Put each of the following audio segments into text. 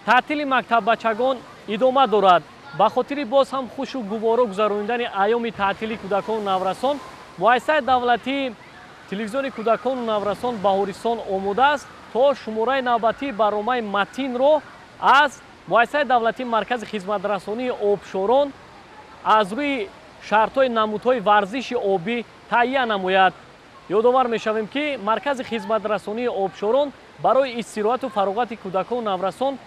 таътили мактаббачагон идома дорад. ба хотири боз ҳам хушу гуворо гузарониндани айёми таътили кӯдакону наврасон муассисаи давлатии телевизиони кӯдакону наврасон Баҳористон омодааст то шумораи навбатии барномаи матинро аз муассисаи давлатии маркази хизматрасонии обшорон аз рӯи шартҳои намудҳои варзиши обӣ таҳия намояд. ёдовар мешавем ки маркази хизматрасонии обшорон барои истироҳату фароғати кӯдакону наврасон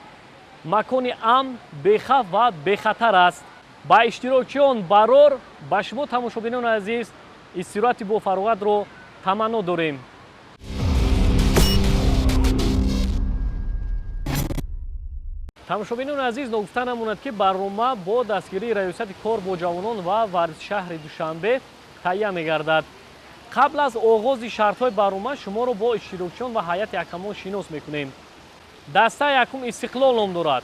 макони амн, бехавф ва бехатар аст. ба иштирокчиён барор ба шумо тамошобинони азиз истироҳати бофароғатро таманно дорем. тамошобинони азиз, ногуфта намонад ки барнома бо дастгирии раёсати кор бо ҷавонон ва варзишаҳри Душанбе таҳия мегардад. қабл аз оғози шартҳои барнома шуморо бо иштирокчиён ва ҳайати ҳакамон шинос мекунем. дастаи якум Истиқлол ном дорад.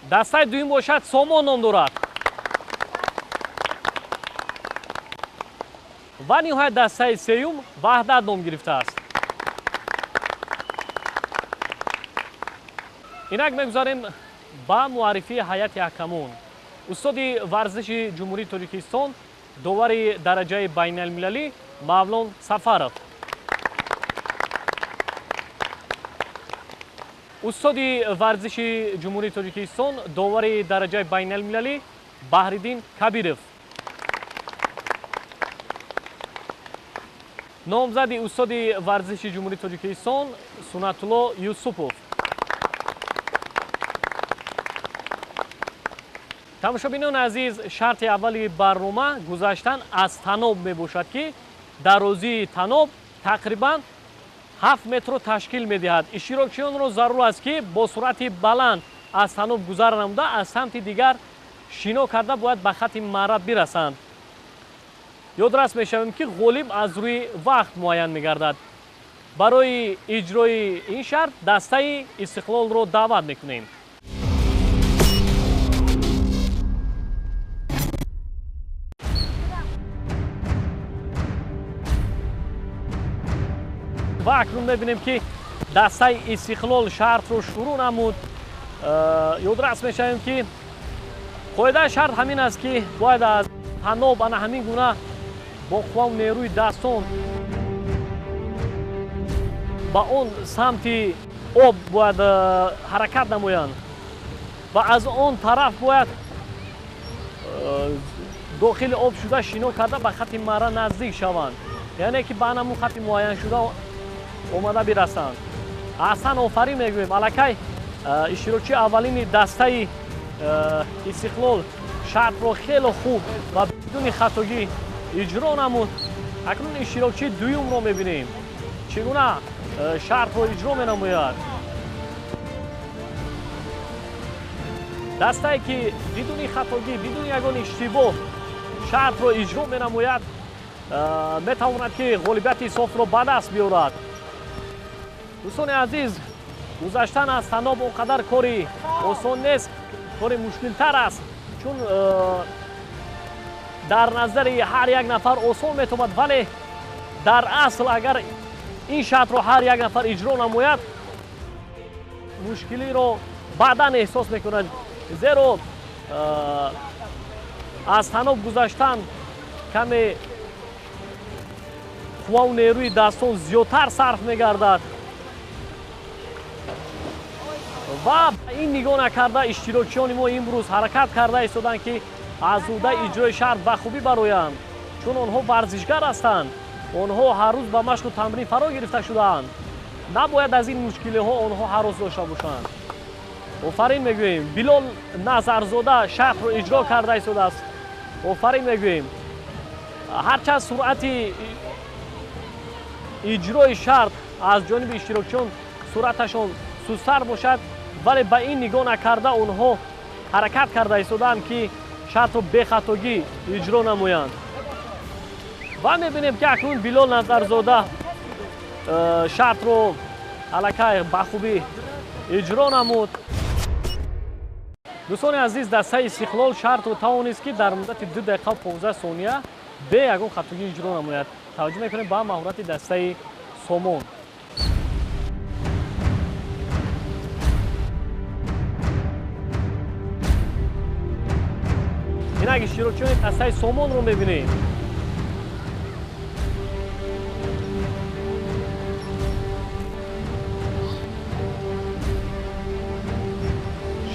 дастаи дуюм бошад Сомон ном дорад. ва ниҳоят дастаи сеюм Ваҳдат ном гирифтааст. инак мегузарем ба муаррифии ҳайати ҳакамон. устоди варзиши ҷумҳурии Тоҷикистон, довари дараҷаи байналмилалӣ Мавлон Сафаров. устоди варзиши ҷумҳурии Тоҷикистон, довари дараҷаи байналмилалӣ Баҳриддин Кабиров. номзади устоди варзиши ҷумҳурии Тоҷикистон Сунатулло Юсупов. тамошобинони азиз, шарти аввали барнома гузаштан аз таноб мебошад ки дарозии таноб тақрибан 7 метро ташкил медиҳад. иштирокчиёнро зарур аст ки бо суръати баланд аз таноб гузар намуда аз самти дигар шино карда бояд ба хати маъраф бирасанд. ёдрас мешавем ки ғолиб аз рӯи вақт муайян мегардад. барои иҷрои ин шарт дастаи Истиқлолро даъват мекунем. ва акнун мебинем ки дастаи Истиқлол шартро шурӯъ намуд. ёдрас мешавем ки қоидаи шарт ҳамин аст ки бояд аз таноб ана ҳамин гуна бо қувваву нерӯи дастон ба он самти об бояд ҳаракат намоянд ва аз он тараф бояд дохили об шуда шино карда ба хати марра наздик шаванд, яъне ки ба анамун хати муайяншуда омада бирасанд. ҳастан офарин мегӯем. аллакай иштирокчии аввалини дастаи Истиқлол шартро хеле хуб ва бидуни хатогӣ иҷро намуд. акнун иштирокчии дуюмро мебинем чӣ гуна шартро иҷро менамояд. дастае ки бидуни хатогӣ, бидуни ягон иштибоҳ шартро иҷро менамояд, метавонад ки ғолибияти софро ба даст биёрад. дӯстони азиз, гузаштан аз таноб он қадар кори осон нест, кори мушкилтар аст, чун дар назари ҳар як нафар осон метавонад, вале дар асл агар ин шартро ҳар як нафар иҷро намояд, мушкилиро баъдан эҳсос мекунад. зеро аз таноб гузаштан каме қувваву нерӯи дастон зиёдтар сарф мегардад ва ба ин нигоҳ накарда иштирокчиёни мо имрӯз ҳаракат карда истоданд ки аз зуда иҷрои шарт ба хубӣ бароянд, чун онҳо варзишгар ҳастанд, онҳо ҳар рӯз ба машқу тамрин фаро гирифта шудаанд. набояд аз ин мушкилиҳо онҳо ҳарос дошта бошанд. офарин мегӯем. Билол Назарзода шартро иҷро карда истодааст. офарин мегӯем. ҳарчанд суръати иҷрои шарт аз ҷониби иштирокчиён суръаташон сустар бошад, вале ба ин нигоҳ накарда онҳо ҳаракат карда истоданд ки шартро бехатогӣ иҷро намоянд. ва мебинем ки акнун Билол Назарзода шартро аллакай ба хубӣ иҷро намуд. дӯстони азиз, дастаи Истиқлол шартро тавонист ки дар муддати 2 дақиқа 15 сония бе ягон хатогӣ иҷро намояд. таваҷҷӯҳ мекунем ба маҳорати дастаи Сомон. инак иштирокчиёни дастаи сомонро мебинем.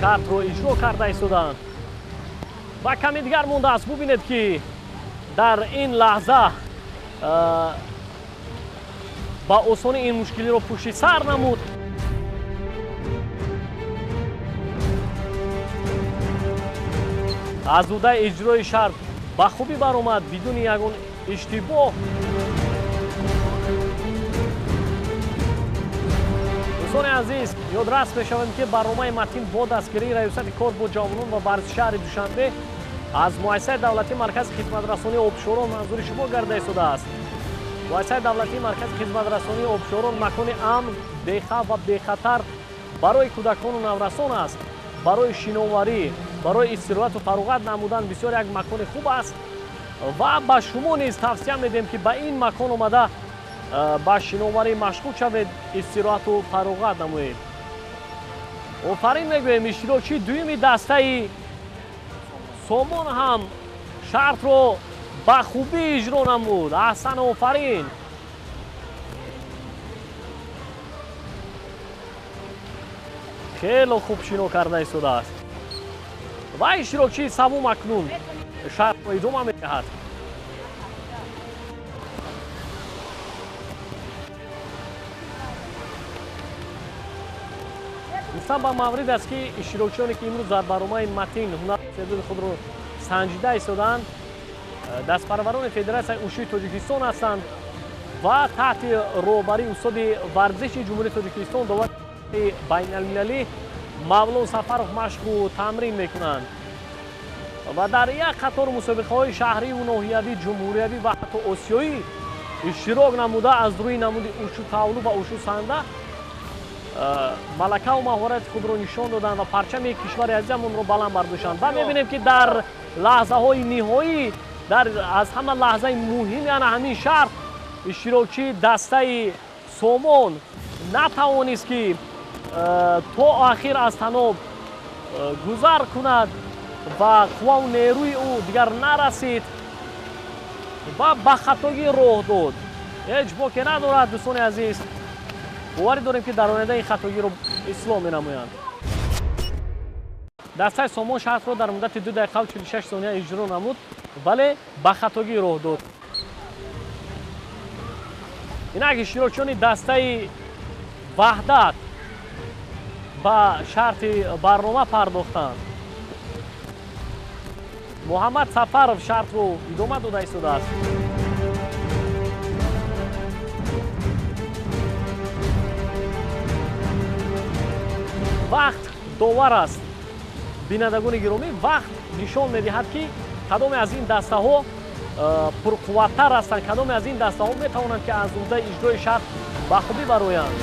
шартро иҷро карда истоданд ва каме дигар мондааст. бубинед ки дар ин лаҳза ба осонӣ ин мушкилиро пушти сар намуд. аз удаи иҷрои шарт ба хубӣ баромад бидуни ягон иштибоҳ. дӯстони азиз, ёдрас мешавем ки барномаи матин бо дастгирии раёсати кор бо ҷавонон ва барзи шаҳри душанбе аз муассисаи давлатии маркази хизматрасонии обшорон манзури шумо гарда истодааст. муассисаи давлатии маркази хизматрасонии обшорон макони амн, бехавф ва бехатар барои кӯдакону наврасон аст. барои шиноварӣ, барои истироҳату фароғат намудан бисёр як макони хуб аст ва ба шумо низ тавсия медиҳем ки ба ин макон омада ба шиноварӣ машғул шавед, истироҳату фароғат намоед. офарин мегӯем. иштирокчии дуюми дастаи сомон ҳам шартро ба хубӣ иҷро намуд. аҳсан, офарин. хело хуб шино карда истодааст. ва иштирокчии савум акнун шартро идома медиҳад. гуфтан ба маврид аст ки иштирокчионе ки имрӯз дар барномаи матин ҳунар истеъдоди худро санҷида истодаанд дастпараварони федератсияи ушӯи тоҷикистон ҳастанд ва таҳти роҳбарии устоди варзиши ҷумҳурии тоҷикистон довлати байналмилалӣ мавлон сафаров машқу тамрин мекунанд ва дар як қатор мусобиқаҳои шаҳриву ноҳиявӣ, ҷумҳуриявӣ ва ҳатто осиёӣ иштирок намуда аз рӯи намуди ушу тавлу ва ушу санда малакаву маҳорати худро нишон доданд ва парчами кишвари азизамонро баланд бардоштанд. ба мебинем ки дар лаҳзаҳои ниҳоӣ, аз ҳама лаҳзаи муҳим яъне ҳамин шарт иштирокчии дастаи сомон натавонист ки то охир аз таноб гузар кунад ва қувваву нерӯи ӯ дигар нарасид ва ба хатогӣ роҳ дод. ҳеҷ боке надорад. дӯстони азиз, боварӣ дорем ки дар оянда ин хатогиро ислоҳ менамоянд. дастаи сомон шартро дар муддати 2 дақиқаву 46 сония иҷро намуд, вале ба хатогӣ роҳ дод. инак иштирокчиёни дастаи ваҳдат ба шарти барнома пардохтанд. муҳаммад сафаров шартро идома дода истодааст. вақт довар аст. бинандагони гиромӣ, вақт нишон медиҳад ки кадоме аз ин дастаҳо пурқувваттар ҳастанд, кадоме аз ин дастаҳо метавонанд ки аз уҳдаи иҷрои шарт ба хубӣ бароянд.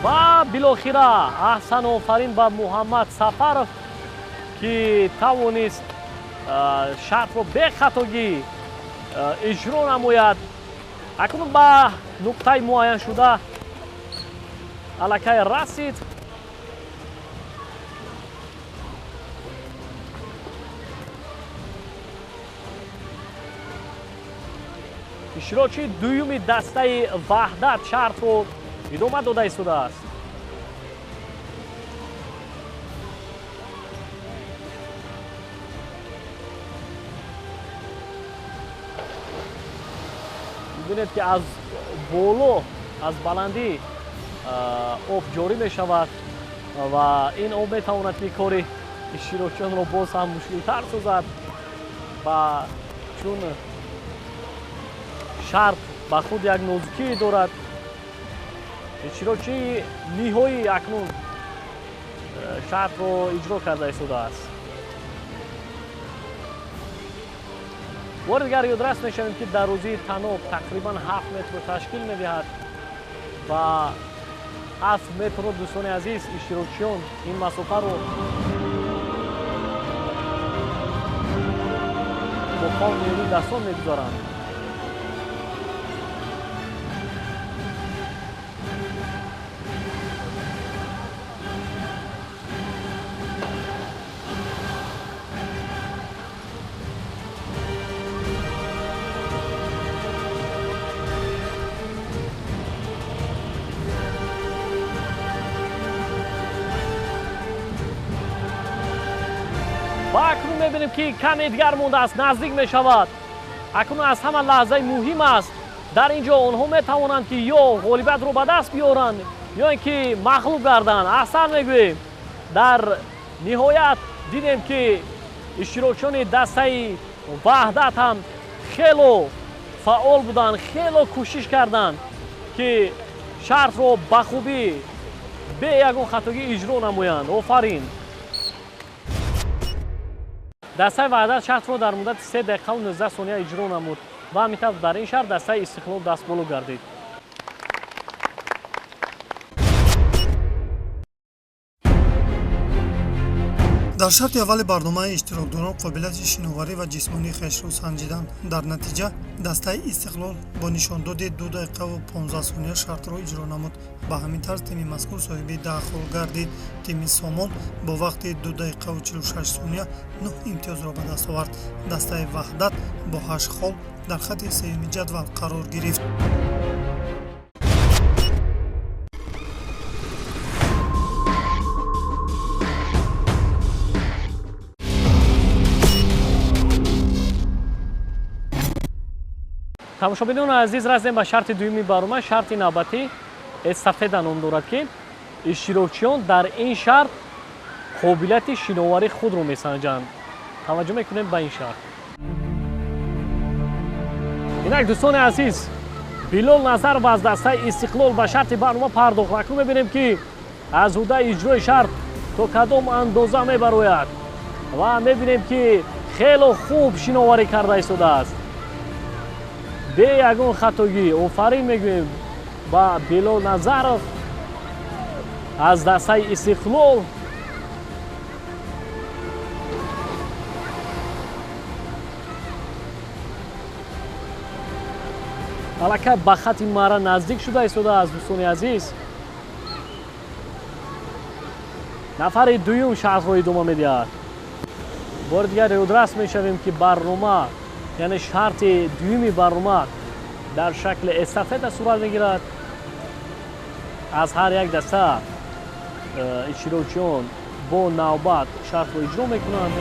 ва билохира аҳсан, офарин ба муҳаммад сафаров ки тавонист шартро бехатогӣ иҷро намояд. акнун ба нуқтаи муайяншуда аллакай расид. иштирокчии дуюми дастаи ваҳдат шартро идома дода истодааст. бибинед ки аз боло, аз баландӣ об ҷорӣ мешавад ва ин об метавонад ки кори иштирокчиёнро боз ҳам мушкилтар созад. ва чун шарт ба худ як нозукӣ дорад, иштирокчии ниҳоӣ акнун шартро иҷро карда истодааст. бори дигар ёдрас мешавем ки дарозии таноб тақрибан 7 метро ташкил медиҳад ва 7 метро, дӯстони азиз, иштирокчиён ин масофаро бо қон нерӯи дастон мегузоранд. ва акнун мебинем ки каме дигар мондааст, наздик мешавад. акнун аз ҳама лаҳзаи муҳим аст. дар ин ҷо онҳо метавонанд ки ё ғолибиятро ба даст биёранд ё ин ки мағлуб гарданд. аҳсан мегӯем. дар ниҳоят дидем ки иштирокчиёни дастаи ваҳдат ҳам хело фаъол буданд, хело кӯшиш карданд ки шартро ба хубӣ бе ягон хатогӣ иҷро намоянд. офарин. дастаи ваҳдат шартро дар муддати 3 дақиқаву 19 сония иҷро намуд ва ҳамин тавр дар ин шарт дастаи истиқлол дастболо гардид. дар шарти аввали барномаи иштирокдорон қобилияти шиноварӣ ва ҷисмонии хешро санҷидан. дар натиҷа дастаи истиқлол бо нишондоди 2 дақиқаву 15 сония шартро иҷро намуд. ба ҳамин тарз тими мазкур соҳиби 10 хол гардид. тими сомон бо вақти 2 дақиқаву 46 сония 9 имтиёзро ба даст овард. дастаи ваҳдат бо 8 хол дар хатти сеюми ҷадвал қарор гирифт. тамошобинони азиз, разем ба шарти дуюми барнома, шарти навбатӣ эстафета ном дорад ки иштирокчиён дар ин шарт қобилияти шиновари худро месанҷанд. таваҷҷӯҳ мекунем ба ин шарт. инак дӯстони азиз, Билол Назаров аз дастаи истиқлол ба шарти барнома пардохт. акнун мебинем ки аз ҳуддаи иҷрои шарт то кадом андоза мебарояд ва мебинем ки хело хуб шиноварӣ карда истодааст бе ягон хатогӣ. офарин мегӯем ба Билол Назаров аз дастаи истиқлол. аллакай ба хати марра наздик шуда истодааст. дӯстони азиз, нафари дуюм шартро идома медиҳад. бори дигар ёдрас мешавем ки барнома, яъне шарти дуюми барнома дар шакли эстафета сурат мегирад. аз ҳар як даста иштирокчиён бо навбат шартро иҷро мекунанд.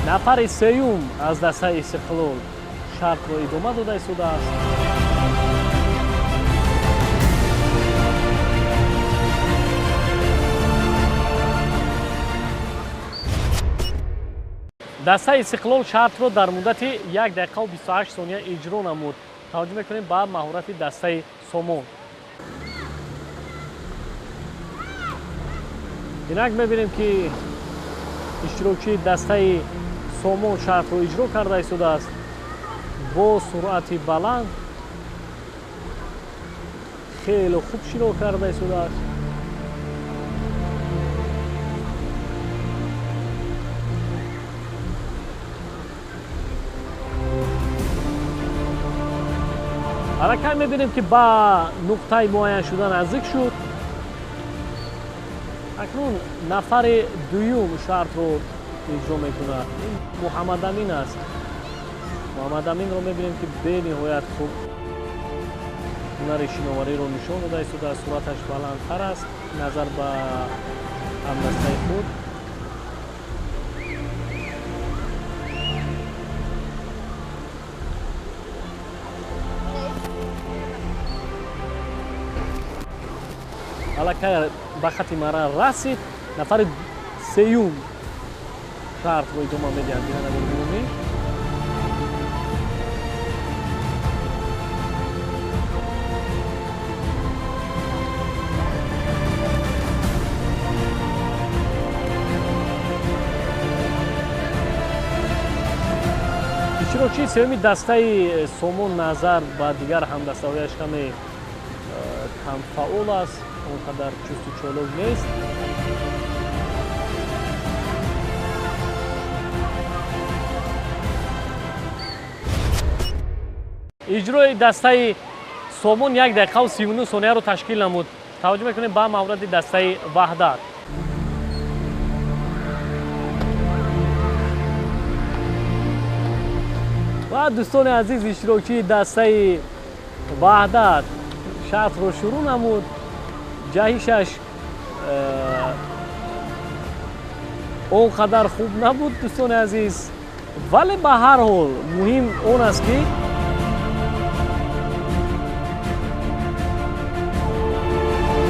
нафари сеюм аз дастаи истиқлол шартро идома дода истодааст. дастаи истиқлол шартро дар муддати 1 дақиқаву 28 сония иҷро намуд. таваҷҷӯҳ мекунем ба маҳорати дастаи сомон. инак мебинем ки иштирокчии дастаи сомон шартро иҷро карда истодааст бо суръати баланд. хело хуб шино карда истодааст. аллакай мебинем ки ба нуқтаи муайян шуда наздик шуд. акнун нафари дуюм шартро иҷро мекунад. ин Муҳаммад Амин аст. Муҳаммад Аминро мебинем ки бениҳоят хуб ҳунари шиновариро нишон дода истодааст. суръаташ баландтар аст назар ба ҳамдастаи худ. аллакай ба хати марра расид. нафари сеюм шартро идома медиҳад. бинандаи умумӣ иштирокчии севуми дастаи Сомон назар ба дигар ҳамдастаҳояш каме камфаъол аст, он қадар чусту чолок нест. иҷрои дастаи Сомон 1 дақиқаву 39 сонияро ташкил намуд. таваҷҷӯҳ мекунем ба мавриди дастаи Ваҳдат. ва дӯстони азиз, иштирокчии дастаи Ваҳдат шартро шурӯъ намуд. ҷаҳишаш он қадар хуб набуд, дӯстони азиз, вале ба ҳар ҳол муҳим он аст ки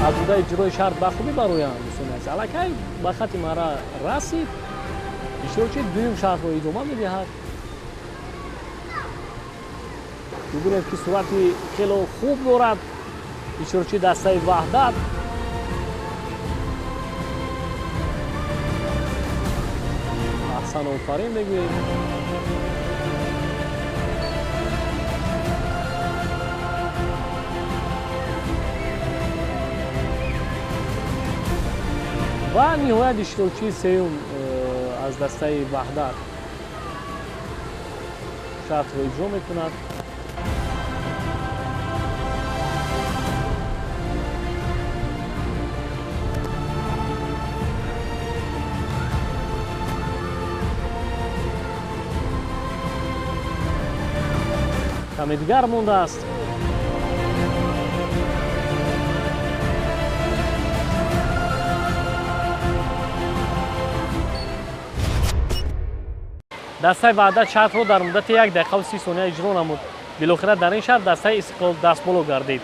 аз будаи иҷрои шарт ба хубӣ бароянд. дӯстони азиз, аллакай ба хати марра расид. иштирокчии дуюм шартро идома медиҳад. бибинед ки сурати хело хуб дорад иштирокчии дастаи Ваҳдат. аҳсан офарин мегӯем. ва ниҳоят иштирокчии сеюм аз дастаи Ваҳдат шартро иҷро мекунад. каме дигар мондааст. дастаи Ваҳдат шартро дар муддати 1 дақиқаву 30 сония иҷро намуд. билохира дар ин шарт дастаи Истиқлол дастболо гардид.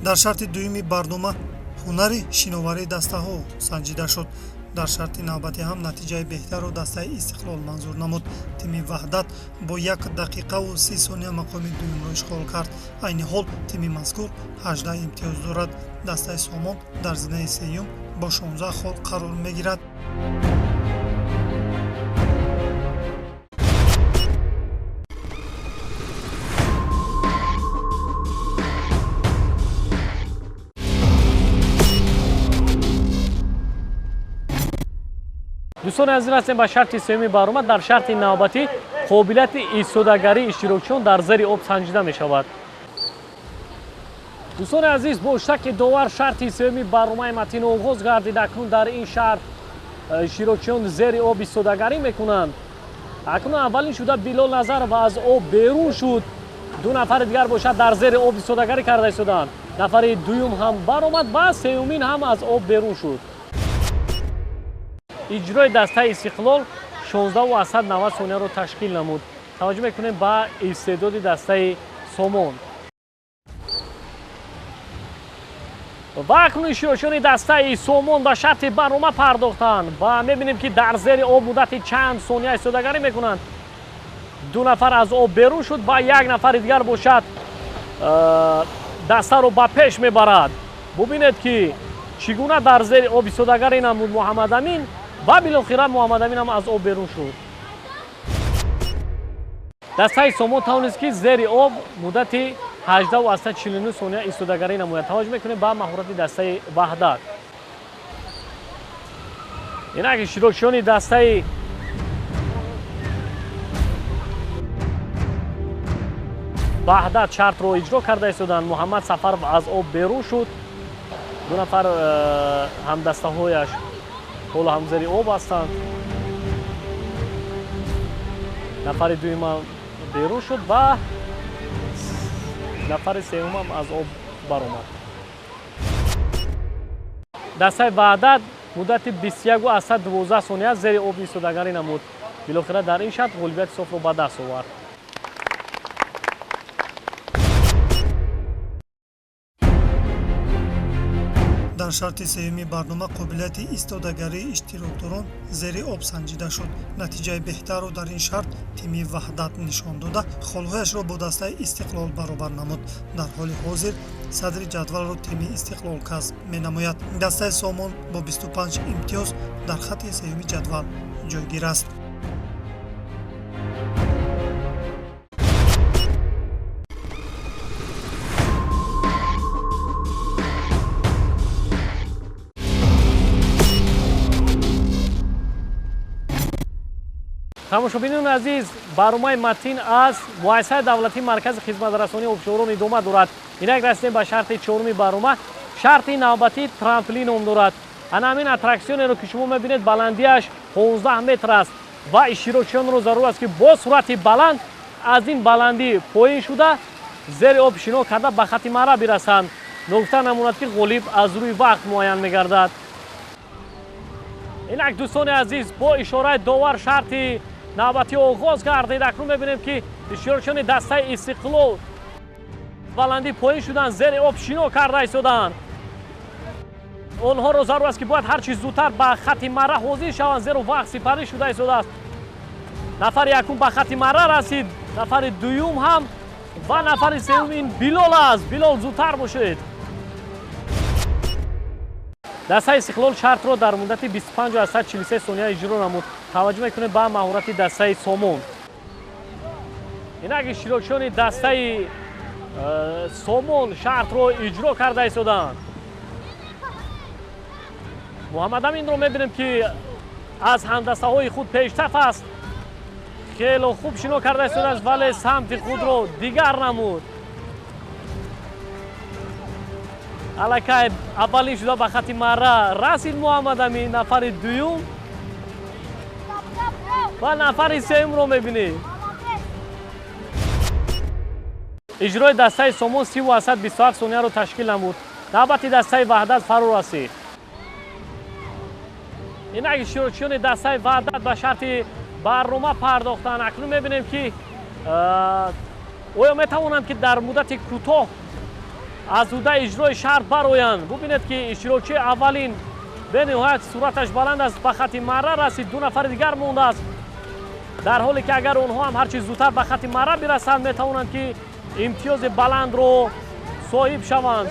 дар шарти дуюми барнома ҳунари шиноварии дастаҳо санҷида шуд. дар шарти навбатӣ ҳам натиҷаи беҳтарро дастаи Истиқлол манзур намуд. тими Ваҳдат бо 1 дақиқаву 30 сония мақоми дуюмро ишғол кард. айни ҳол тими мазкур 18 имтиёз дорад. дастаи Сомон дар зинаи сеюм бо 16 хол қарор мегирад. дӯстони азиз, ҳастем ба шарти сеюми баромад. дар шарти навбатӣ қобилияти истодагарии иштирокчиён дар зери об санҷида мешавад. дӯстони азиз, бо штаки довар шарти сеюми барномаи матин оғоз гардид. акнун дар ин шарт иштирокчиён зери об истодагарӣ мекунанд. акнун аввалин шуда Билол Назаров аз об берун шуд. ду нафари дигар бошад дар зери об истодагарӣ карда истоданд. нафари дуюм ҳам баромад ва сеюмин ҳам аз об берун шуд. иҷрои дастаи Истиқлол 16.90 сонияро ташкил намуд. таваҷҷӯҳ мекунем ба истеъдоди дастаи Сомон. ва акнун иштирокчиёни дастаи Сомон ба шарти барнома пардохтанд. ва мебинем ки дар зери об муддати чанд сония истодагарӣ мекунанд. ду нафар аз об берун шуд ва як нафари дигар бошад дастаро ба пеш мебарад. бубинед ки чӣ гуна дар зери об истодагарӣ намуд Муҳаммад Амин ва билохира Муҳаммад Амин ҳам аз об берун шуд. дастаи Сомон тавонист ки зери об муддати 18.49 сония истодагарӣ намояд. таваҷҷӯҳ мекунем ба маҳорати дастаи Ваҳдат. инак иштирокчиёни дастаи Ваҳдат шартро иҷро карда истоданд. Муҳаммад Сафаров аз об берун шуд. ду нафар ҳамдастаҳояш ҳоло ҳам зери об ҳастанд. нафари дуюмам берун шуд ва нафари сеюмам аз об баромад. дастаи Ваҳдат муддати 21.12 сония зери об истодагарӣ намуд. билохира дар ин шарт ғолибияти софро ба даст овард. дар шарти сеюми барнома қобилияти истодагарии иштирокдорон зери об санҷида шуд. натиҷаи беҳтарро дар ин шарт тими ваҳдат нишон дода холҳояшро бо дастаи истиқлол баробар намуд. дар ҳоли ҳозир садри ҷадвалро тими истиқлол касб менамояд. дастаи сомон бо 25 имтиёз дар хатти сеюми ҷадвал ҷойгир аст. тамошобинон азиз, барномаи матин аз муассисаи давлатии маркази хизматрасонии обшорон идома дорад. инак расидем ба шарти чоруми барнома. шарти навбатии трамплин ном дорад. ана ҳамин аттраксионеро ки шумо мебинед баландиаш 15 метр аст ва иштирокчиёнро зарур аст ки бо суръати баланд аз ин баландӣ поин шуда зери об шино карда ба хатти марра бирасанд. нукта намонад ки ғолиб аз рӯи вақт муайян мегардад. инак дӯстони азиз, бо ишораи довар шарти навбатӣ оғоз гардид. акнун мебинем ки иштирокчиёни дастаи истиқлол баландӣ поин шуданд, зери об шино карда истоданд. онҳоро зарур аст ки бояд ҳарчи зудтар ба хатти марра ҳозир шаванд, зеро вақт сипарӣ шуда истодааст. нафари якум ба хатти марра расид, нафари дуюм ҳам ва нафари сеюм ин Билол аст. Билол зудтар бошед. дастаи истиқлол шартро дар муддати 25-143 сония иҷро намуд. таваҷҷӯҳ мекунем ба маҳорати дастаи сомон. инак иштирокчиёни дастаи сомон шартро иҷро карда истоданд. муҳаммад аминро мебинем ки аз ҳамдастаҳои худ пештаф аст. хело хуб шино карда истодааст, вале самти худро дигар намуд. аллакай аввалин шуда ба хатти марра расид муҳаммад амин. нафари дуюм ва нафари сеюмро мебинем. иҷрои дастаи сомон 30-27 сонияро ташкил намуд. навбати дастаи ваҳдат фаро расид. инак иштирокчиёни дастаи ваҳдат ба шарти барнома пардохтанд. акнун мебинем ки оё метавонанд ки дар муддати кӯтоҳ аз ҳуддаи иҷрои шарт бароянд. бубинед ки иштирокчии аввалин бениҳоят суръаташ баланд аст, ба хатти марра расид. ду нафари дигар мондааст. дар ҳоле ки агар онҳо ҳам ҳарчи зудтар ба хатти марра бирасанд, метавонанд ки имтиёзи баландро соҳиб шаванд.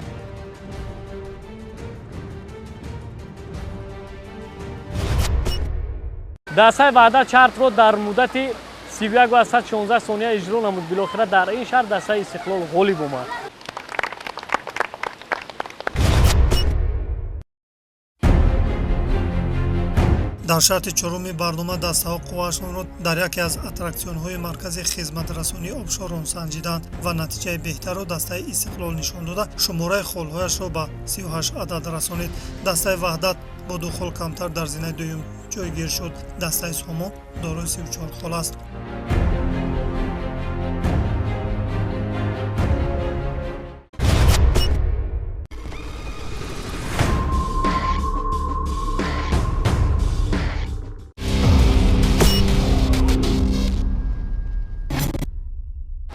дастаи ваҳдат шартро дар муддати 31-116 сония иҷро намуд. билохира дар ин шарт дастаи истиқлол ғолиб омад. дар шарти чоруми барнома дастаҳо қувваашонро дар яке аз аттраксионҳои маркази хизматрасонии обшорон санҷиданд ва натиҷаи беҳтарро дастаи истиқлол нишон дода шумораи холҳояшро ба 38 адад расонид. дастаи ваҳдат бо ду хол камтар дар зинаи дуюм ҷойгир шуд. дастаи сомон дорои 34 хол аст.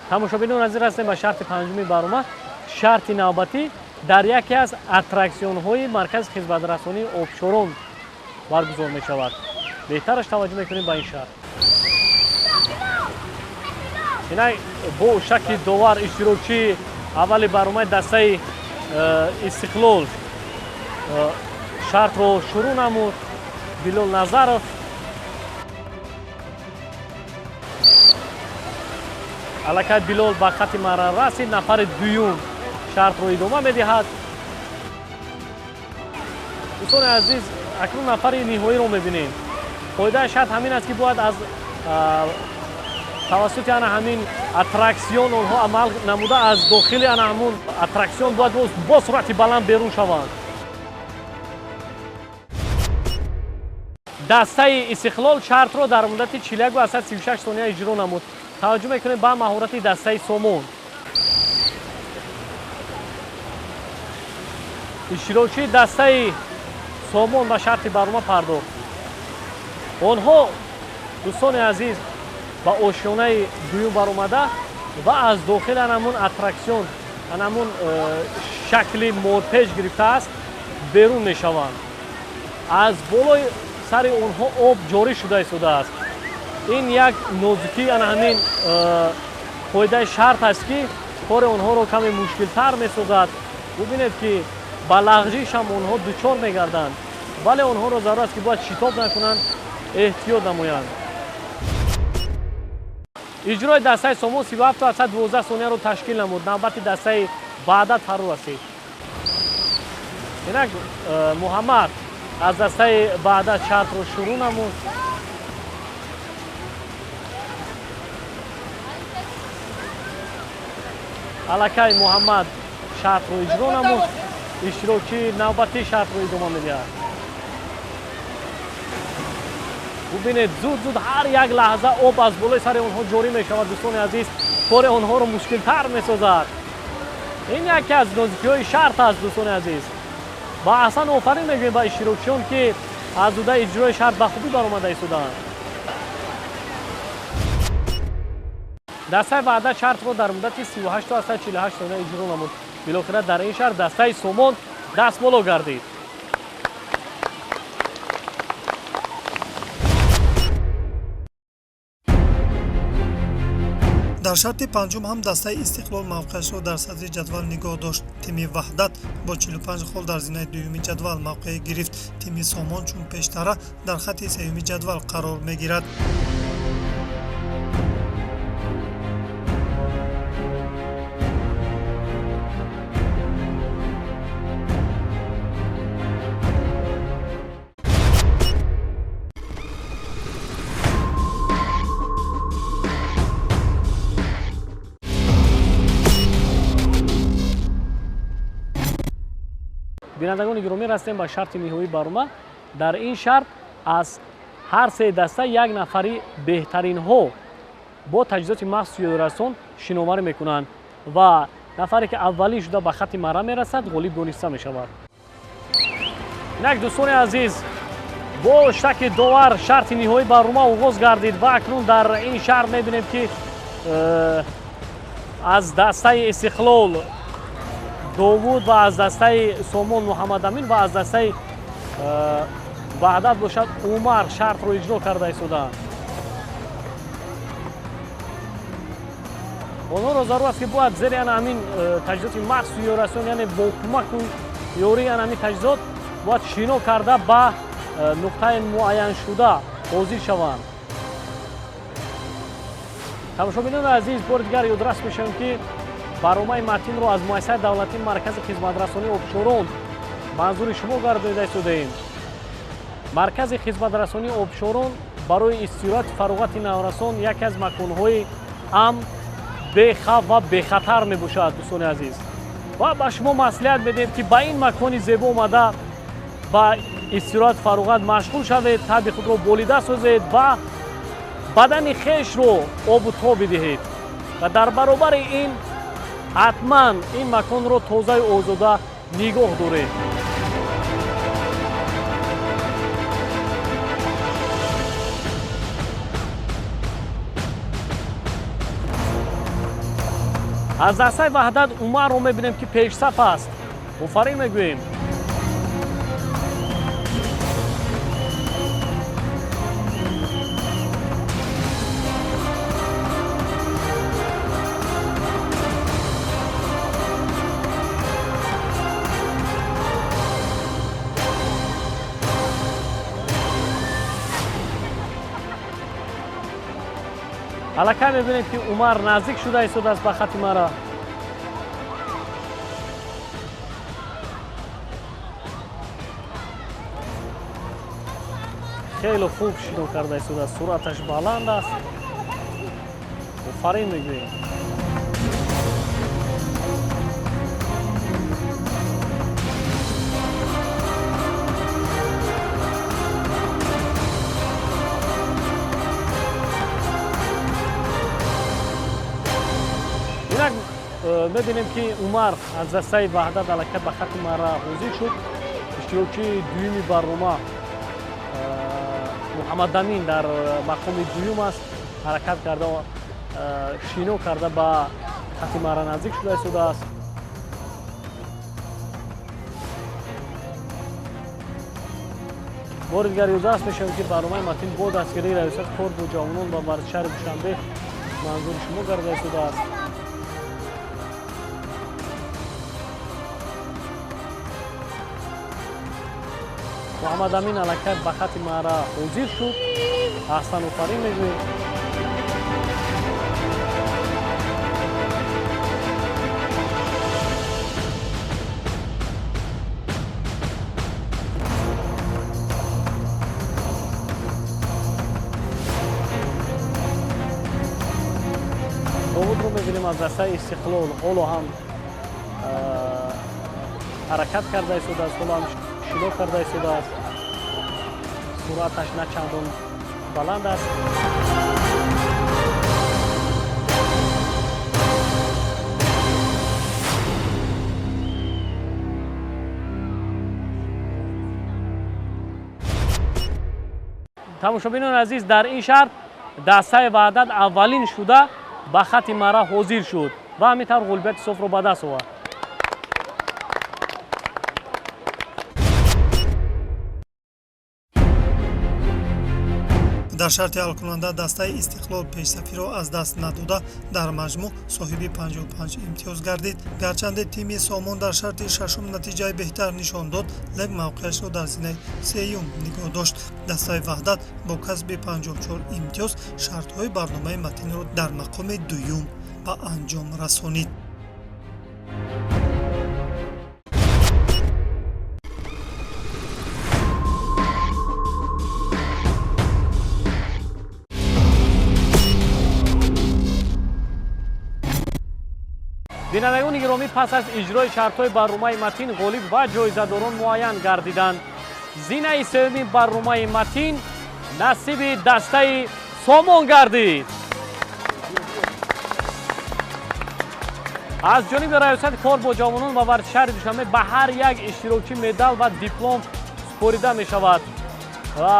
тамошобинон азиз ҳастем ба шарти панҷуми барнома. шарти навбатӣ дар яке аз аттраксионҳои маркази хизматрасонии обшорон баргузор мешавад. беҳтараш таваҷҷӯҳ мекунем ба ин шарт. инак бо шакли довар иштирокчии аввали барномаи дастаи истиқлол шартро шурӯъ намуд. Билол Назаров аллакай Билол ба хатти марра расид. нафари дуюм шартро идома медиҳад. дӯстони азиз, акнун нафари ниҳоиро мебинем. қоидаи шарт ҳамин аст ки бояд аз тавассути ана ҳамин аттраксион онҳо амал намуда аз дохили ана ҳамун аттраксион бояд бо суръати баланд берун шаванд. дастаи истиқлол шартро дар муддати 41-136 сония иҷро намуд. таваҷҷӯҳ мекунем ба маҳорати дастаи сомон. иштирокчии дастаи сомон ба шарти барнома пардохт. онҳо дӯстони азиз ба ошёнаи дуюм баромада ва аз дохили анамун аттраксион анамун шакли морпеш гирифтааст берун мешаванд. аз болои сари онҳо об ҷорӣ шуда истодааст. ин як нозукӣ ана ҳамин қоидаи шарт аст ки кори онҳоро каме мушкилтар месозад. бубинед ки ба лағжишам онҳо дучор мегарданд, вале онҳоро зарур аст ки бояд шитоб накунанд, эҳтиёт намоянд. иҷрои дастаи Сомон 37-12 сонияро ташкил намуд. навбати дастаи Баъдат фаро расид. инак Муҳаммад аз дастаи Баъдат шартро шурӯъ намуд. аллакай Муҳаммад шартро иҷро намуд. иштирокчӣ навбати шартро идома медиҳад. бубинед зуд ҳар як лаҳза об аз болои сари онҳо ҷорӣ мешавад. дӯстони азиз, кори онҳоро мушкилтар месозад. ин яке аз нозукиҳои шарт аст. дӯстони азиз, ва аҳсан офарин мегӯем ба иштирокчиён ки аз зуда иҷрои шарт ба хубӣ баромада истодаанд. дастаи Баъдат шартро дар муддати 38-48 сония иҷро намуд. билохира дар ин шарт дастаи Сомон дастболо гардид. дар шарти панҷум ҳам дастаи Истиқлол мавқеашро дар садри ҷадвал нигоҳ дошт. тими Ваҳдат бо 45 хол дар зинаи дуюми ҷадвал мавқеъ гирифт. тими Сомон чун пештара дар хатти сеюми ҷадвал қарор мегирад. бинандагони гиромӣ, растем ба шарти ниҳоии барома. дар ин шарт аз ҳар се даста як нафари беҳтаринҳо бо таҷҳизоти махсуси ёдрасон шиноварӣ мекунанд ва нафаре ки аввалин шуда ба хатти марра мерасад ғолиб дониста мешавад. инак дӯстони азиз, бо штаки довар шарти ниҳоии барома оғоз гардид ва акнун дар ин шарт мебинем ки аз дастаи Истиқлол Довуд ва аз дастаи Сомон Муҳаммадамин ва аз дастаи Ваҳдат бошад Умар шартро иҷро карда истодаанд. онҳоро зарур аст ки бояд зери ана ҳамин таҷҳизоти махсуси ёрасон, яъне бо кӯмаку ёрии ана ҳамин таҷҳизот бояд шино карда ба нуқтаи муайяншуда ҳозир шаванд. тамошобинони азиз, бори дигар ёдрас мешавем ки баромаи матнро аз муассисаи давлатии маркази хизматрасонии обшорон манзури шумо гардонида истодаем. маркази хизматрасонии обшорон барои истироҳати фароғати наврасон яке аз маконҳои амн, бехавф ва бехатар мебошад. дӯстони азиз, ва ба шумо маслиҳат медиҳем ки ба ин макони зебо омада ба истироҳати фароғат машғул шавед, таби худро болида созед ва бадани хешро обу тоб бидиҳед ва дар баробари ин ҳатман ин маконро тозаю озода нигоҳ доред. аз дастаи Ваҳдат Умарро мебинем ки пешсаф аст. офарин мегӯем. аллакай мебинем ки Умар наздик шуда истодааст ба хатти марра. хеле хуб шино карда истодааст. суръаташ баланд аст. офарин мегӯем. мебинем ки Умар аз дастаи Ваҳдат аллакай ба хатти марра ҳозир шуд. иштирокчии дуюми барнома Муҳаммадамин дар мақоми дуюм аст. ҳаракат карда шино карда ба хатти марра наздик шуда истодааст. бори дигар ёздаст мешавем ки барномаи матин бо дастгирии раисат кор бо ҷавонон ва варзиши шаҳри душанбе манзури шумо гарда истодааст. محمد امین علکر به خط مرا حاضر شد. احسن آفرین میگوییم. داود رو میبینیم از دسته استقلال حالا هم حرکت کرده ایستاده است، حالا هم شلو کرده ایستاده است. سرعتش نه چندان بلند است. тамошобинон азиз, дар ин шаҳр дастаи ваҳдат аввалин шуда ба хати мара ҳозир шуд ва ҳамин тавр ғолибияти софро ба даст овард. дар шарти ҳалкунанда дастаи истиқлол пешсафиро аз даст надода дар маҷмӯъ соҳиби 55 имтиёз гардид. гарчанде тими сомон дар шарти шашум натиҷаи беҳтар нишон дод, лек мавқеашро дар зинаи сеюм нигоҳ дошт. дастаи ваҳдат бо касби 54 имтиёз шартҳои барномаи матинро дар мақоми дуюм ба анҷом расонид. бинандагони гиромӣ, пас аз иҷрои шартҳои барномаи матин ғолиб ва ҷоизадорон муайян гардиданд. зинаи севуми барномаи матин насиби дастаи сомон гардид. аз ҷониби раёсати кор бо ҷавонон ва варзиши шаҳри душанбе ба ҳар як иштирокчӣ медал ва диплом супорида мешавад. ва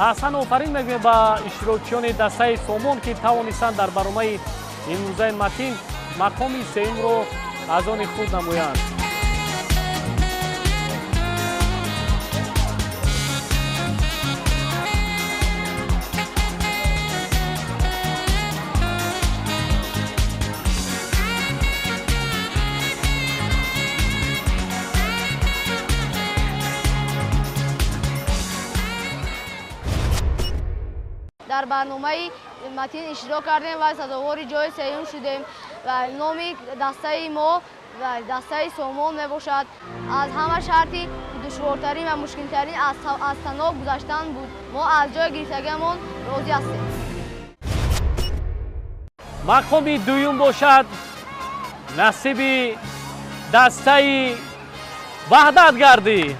аҳсан офарин мегӯем ба иштирокчиёни дастаи сомон ки тавонистанд дар барномаи имрӯзаи матин мақоми сеюмро аз они худ намоянд. дар барномаи матин иштирок кардем ва сазовори ҷои сеюм шудем ва номи дастаи мо ва дастаи сомон мебошад. аз ҳама шарти душвортарин ва мушкилтарин аз таноб гузаштан буд. мо аз ҷои гирифтагиамон розӣ ҳастем. мақоми дуюм бошад насиби дастаи ваҳдат гардид.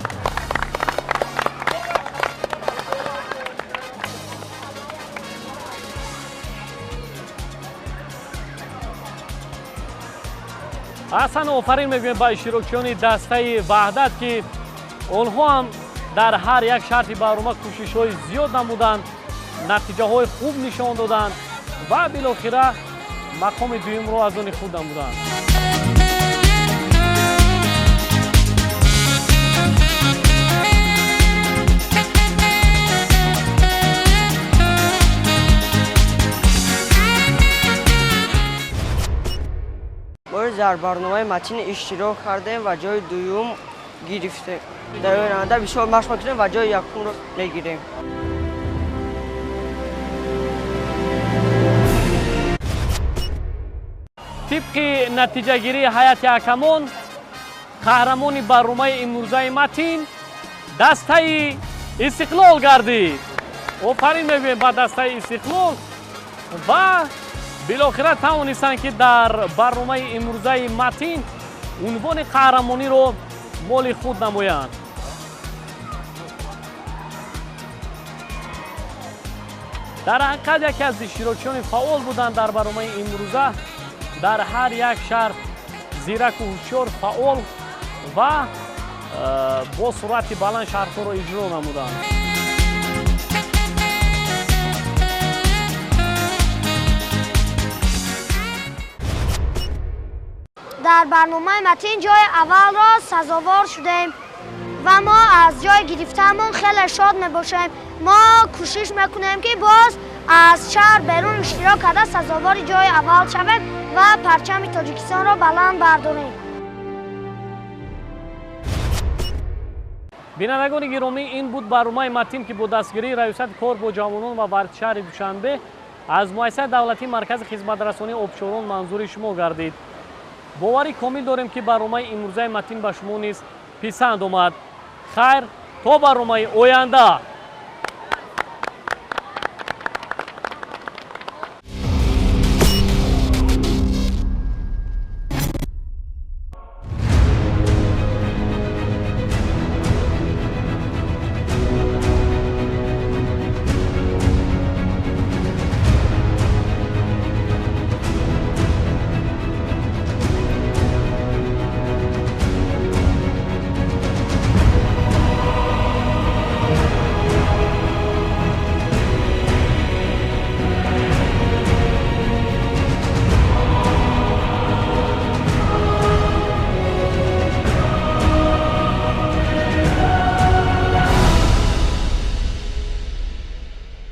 аҳсан офарин мегӯем ба иштирокчиёни дастаи ваҳдат ки онҳо ҳам дар ҳар як шарти барнома кӯшишҳои зиёд намуданд, натиҷаҳои хуб нишон доданд ва билохира мақоми дуюмро аз они худ намуданд. дар барномаи матин иштирок кардем ва ҷои дуюм гирифтем. дар оянда бисёр машқ мекунем ва ҷои якумро мегирем. тибқи натиҷагирии ҳайати ҳакамон, қаҳрамони барномаи имрӯзаи матин дастаи истиқлол гардид. офарин мегӯем ба дастаи истиқлол ва билохира тавонистанд ки дар барномаи имрӯзаи матин унвони қаҳрамониро моли худ намоянд. дар ҳақиқат яке аз иштирокчиёни фаъол буданд дар барномаи имрӯза. дар ҳар як шарт зираку ҳушёр, фаъол ва бо суръати баланд шартҳоро иҷро намуданд. дар барномаи матин ҷои аввалро сазовор шудем و ما از جای گرفتمون خیلی شاد میباشیم. ما کوشش میکنیم که باز از شهر بیرون اشتراک کرده سزاوار جای اول شویم و پرچم تاجیکستان را بلند برداریم. бинандагони гиромӣ, ин буд барномаи матин ки бо дастгирии раёсати кор бо ҷавонон ва варди шаҳри душанбе аз муассисаи давлатии маркази хизматрасонии обшорон манзури шумо гардид. бовари комил дорем ки барномаи имрӯзаи матин ба шумо низ писанд омад. хайр, то барномаи оянда.